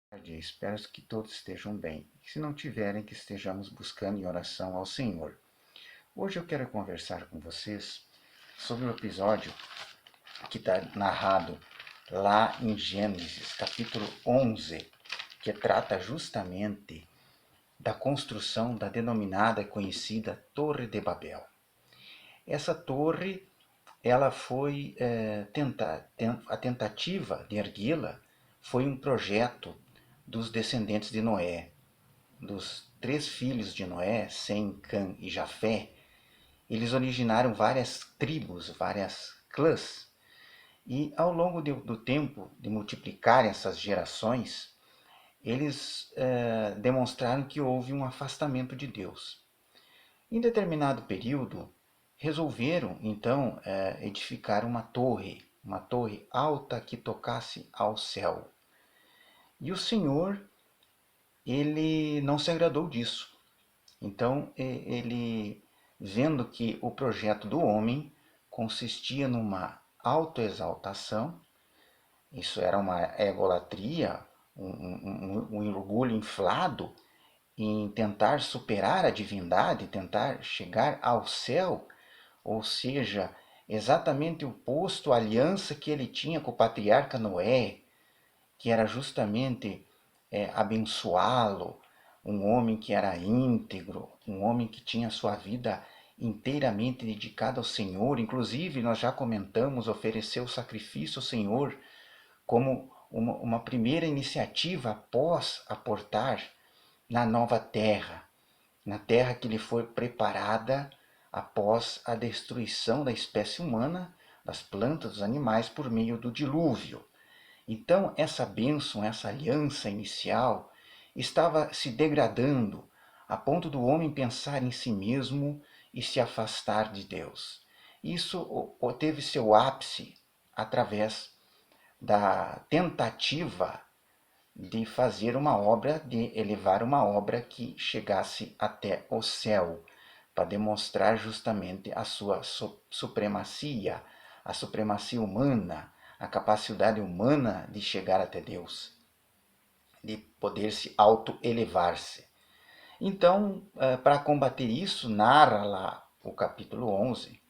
Tarde. Espero que todos estejam bem. E se não tiverem, que estejamos buscando em oração ao Senhor. Hoje eu quero conversar com vocês sobre o episódio que está narrado lá em Gênesis, capítulo 11, que trata justamente da construção da denominada e conhecida Torre de Babel. Essa torre, ela foi a tentativa de erguê-la foi um projeto dos descendentes de Noé, dos três filhos de Noé, Sem, Cã e Jafé. Eles originaram várias tribos, várias clãs, e ao longo do tempo de multiplicar essas gerações, eles demonstraram que houve um afastamento de Deus. Em determinado período, resolveram então edificar uma torre alta que tocasse ao céu. E o Senhor, ele não se agradou disso. Então, ele, vendo que o projeto do homem consistia numa autoexaltação, isso era uma egolatria, um orgulho inflado em tentar superar a divindade, tentar chegar ao céu, ou seja, exatamente o oposto à aliança que ele tinha com o patriarca Noé, que era justamente abençoá-lo, um homem que era íntegro, um homem que tinha sua vida inteiramente dedicada ao Senhor. Inclusive, nós já comentamos, ofereceu o sacrifício ao Senhor como uma primeira iniciativa após aportar na nova terra, na terra que lhe foi preparada após a destruição da espécie humana, das plantas, dos animais, por meio do dilúvio. Então, essa bênção, essa aliança inicial, estava se degradando a ponto do homem pensar em si mesmo e se afastar de Deus. Isso teve seu ápice através da tentativa de fazer uma obra, de elevar uma obra que chegasse até o céu, para demonstrar justamente a sua supremacia, a supremacia humana, a capacidade humana de chegar até Deus, de poder se auto-elevar-se. Então, para combater isso, narra lá o capítulo 11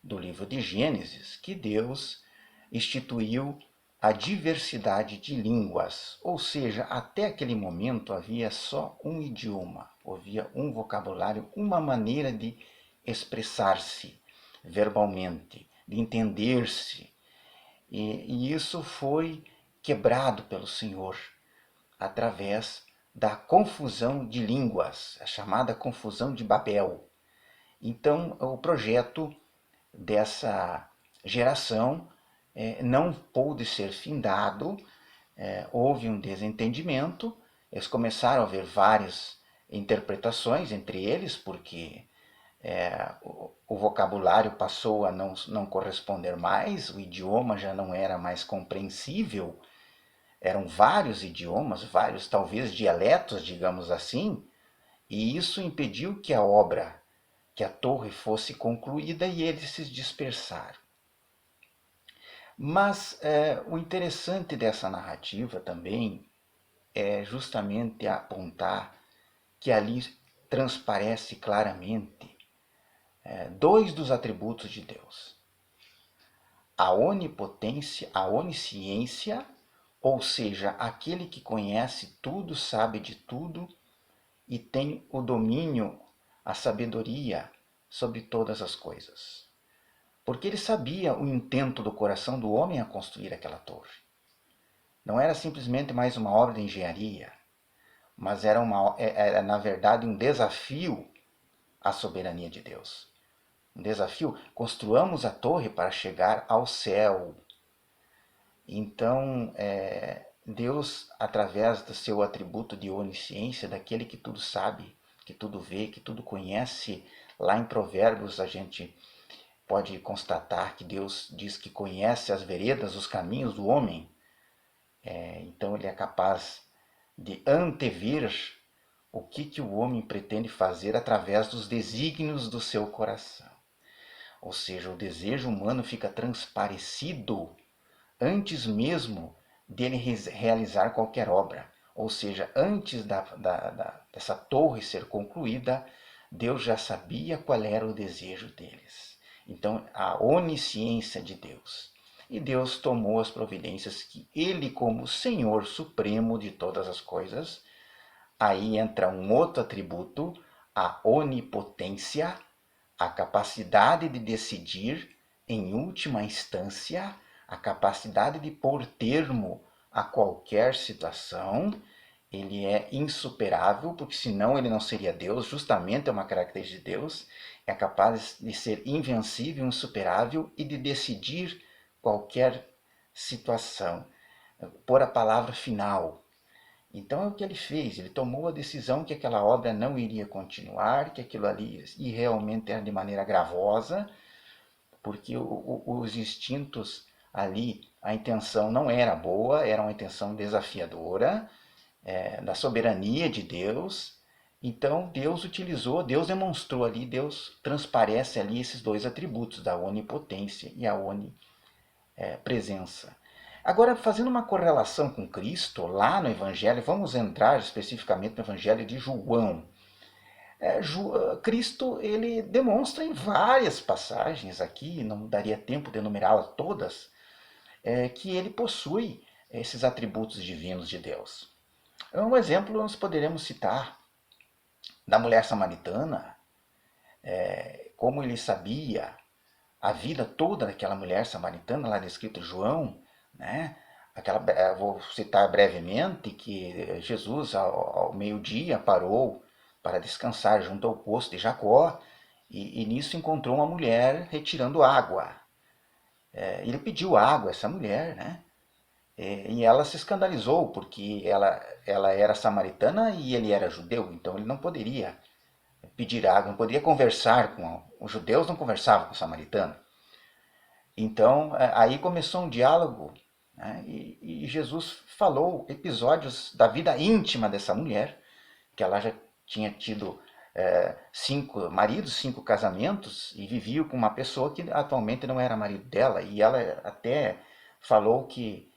do livro de Gênesis, que Deus instituiu a diversidade de línguas, ou seja, até aquele momento havia só um idioma, havia um vocabulário, uma maneira de expressar-se verbalmente, de entender-se. E isso foi quebrado pelo Senhor através da confusão de línguas, a chamada confusão de Babel. Então, o projeto dessa geração não pôde ser findado, houve um desentendimento, eles começaram a ver várias interpretações entre eles, porque o vocabulário passou a não corresponder mais, o idioma já não era mais compreensível, eram vários idiomas, vários talvez dialetos, digamos assim, e isso impediu que a obra, que a torre fosse concluída e eles se dispersaram. Mas o interessante dessa narrativa também é justamente apontar que ali transparece claramente dois dos atributos de Deus: a onipotência, a onisciência, ou seja, aquele que conhece tudo, sabe de tudo e tem o domínio, a sabedoria sobre todas as coisas. Porque ele sabia o intento do coração do homem a construir aquela torre. Não era simplesmente mais uma obra de engenharia, mas era na verdade um desafio à soberania de Deus. Um desafio, construamos a torre para chegar ao céu. Então, Deus, através do seu atributo de onisciência, daquele que tudo sabe, que tudo vê, que tudo conhece, lá em Provérbios a gente pode constatar que Deus diz que conhece as veredas, os caminhos do homem. Então ele é capaz de antever o que o homem pretende fazer através dos desígnios do seu coração. Ou seja, o desejo humano fica transparecido antes mesmo dele realizar qualquer obra. Ou seja, antes dessa torre ser concluída, Deus já sabia qual era o desejo deles. Então, a onisciência de Deus. E Deus tomou as providências que Ele, como Senhor Supremo de todas as coisas, aí entra um outro atributo, a onipotência, a capacidade de decidir, em última instância, a capacidade de pôr termo a qualquer situação. Ele é insuperável, porque senão ele não seria Deus, justamente é uma característica de Deus, é capaz de ser invencível, insuperável e de decidir qualquer situação, pôr a palavra final. Então é o que ele fez, ele tomou a decisão que aquela obra não iria continuar, que aquilo ali e realmente era de maneira gravosa, porque os instintos ali, a intenção não era boa, era uma intenção desafiadora, da soberania de Deus. Então Deus utilizou, Deus demonstrou ali, Deus transparece ali esses dois atributos, da onipotência e a onipresença. Agora, fazendo uma correlação com Cristo, lá no Evangelho, vamos entrar especificamente no Evangelho de João. Cristo ele demonstra em várias passagens aqui, não daria tempo de enumerá-las todas, que ele possui esses atributos divinos de Deus. Um exemplo nós poderemos citar da mulher samaritana, como ele sabia a vida toda daquela mulher samaritana, lá descrito em João, né? Vou citar brevemente que Jesus, ao meio-dia, parou para descansar junto ao poço de Jacó, e nisso encontrou uma mulher retirando água. Ele pediu água a essa mulher, né? E ela se escandalizou, porque ela era samaritana e ele era judeu, então ele não poderia pedir água, não poderia conversar com os judeus, não conversavam com o samaritano. Então, aí começou um diálogo, né? E Jesus falou episódios da vida íntima dessa mulher, que ela já tinha tido 5 maridos, 5 casamentos, e vivia com uma pessoa que atualmente não era marido dela. E ela até falou que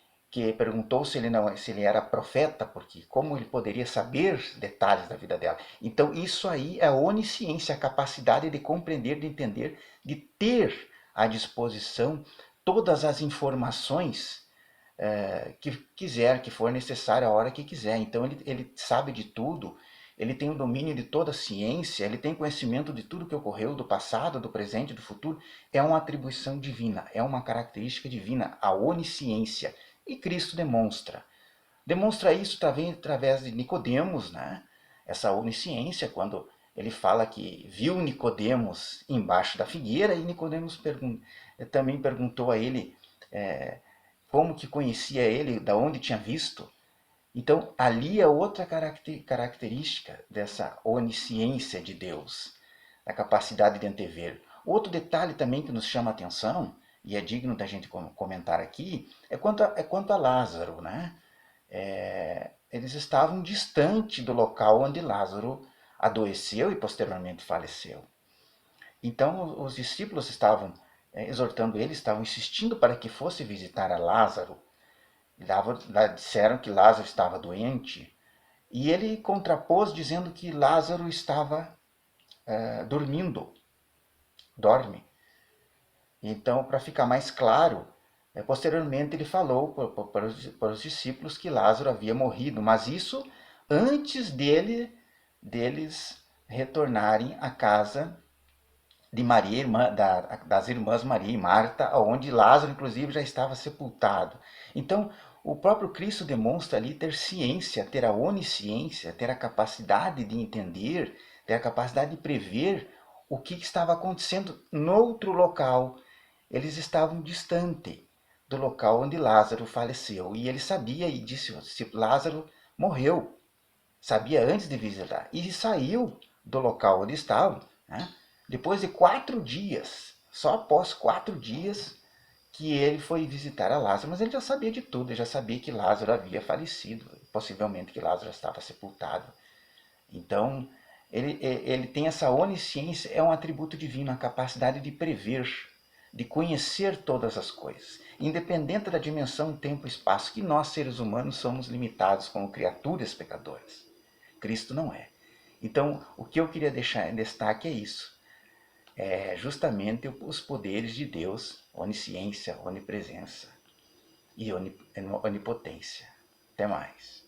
perguntou se ele era profeta, porque como ele poderia saber detalhes da vida dela. Então, isso aí é a onisciência, a capacidade de compreender, de entender, de ter à disposição todas as informações que quiser, que for necessário a hora que quiser. Então ele sabe de tudo, ele tem o domínio de toda a ciência, ele tem conhecimento de tudo que ocorreu, do passado, do presente, do futuro. É uma atribuição divina, é uma característica divina, a onisciência. E Cristo demonstra isso também através de Nicodemos, né? Essa onisciência, quando ele fala que viu Nicodemos embaixo da figueira, e Nicodemos também perguntou a ele como que conhecia ele, da onde tinha visto. Então, ali é outra característica dessa onisciência de Deus, a capacidade de antever. Outro detalhe também que nos chama a atenção, e é digno da gente comentar aqui, é quanto a Lázaro, né? Eles estavam distante do local onde Lázaro adoeceu e posteriormente faleceu. Então os discípulos estavam exortando ele, estavam insistindo para que fosse visitar a Lázaro. Disseram que Lázaro estava doente, e ele contrapôs dizendo que Lázaro estava dorme. Então, para ficar mais claro, posteriormente ele falou para os discípulos que Lázaro havia morrido, mas isso antes deles retornarem à casa de Maria, das irmãs Maria e Marta, onde Lázaro, inclusive, já estava sepultado. Então, o próprio Cristo demonstra ali ter ciência, ter a onisciência, ter a capacidade de entender, ter a capacidade de prever o que estava acontecendo noutro local. Eles estavam distante do local onde Lázaro faleceu. E ele sabia e disse, se Lázaro morreu, sabia antes de visitar. E saiu do local onde estavam, né? Depois de 4 dias, só após 4 dias, que ele foi visitar a Lázaro. Mas ele já sabia de tudo, ele já sabia que Lázaro havia falecido, possivelmente que Lázaro estava sepultado. Então, ele tem essa onisciência, é um atributo divino, a capacidade de prever, de conhecer todas as coisas, independente da dimensão, tempo e espaço, que nós, seres humanos, somos limitados como criaturas pecadoras. Cristo não é. Então, o que eu queria deixar em destaque é isso. É justamente os poderes de Deus, onisciência, onipresença e onipotência. Até mais.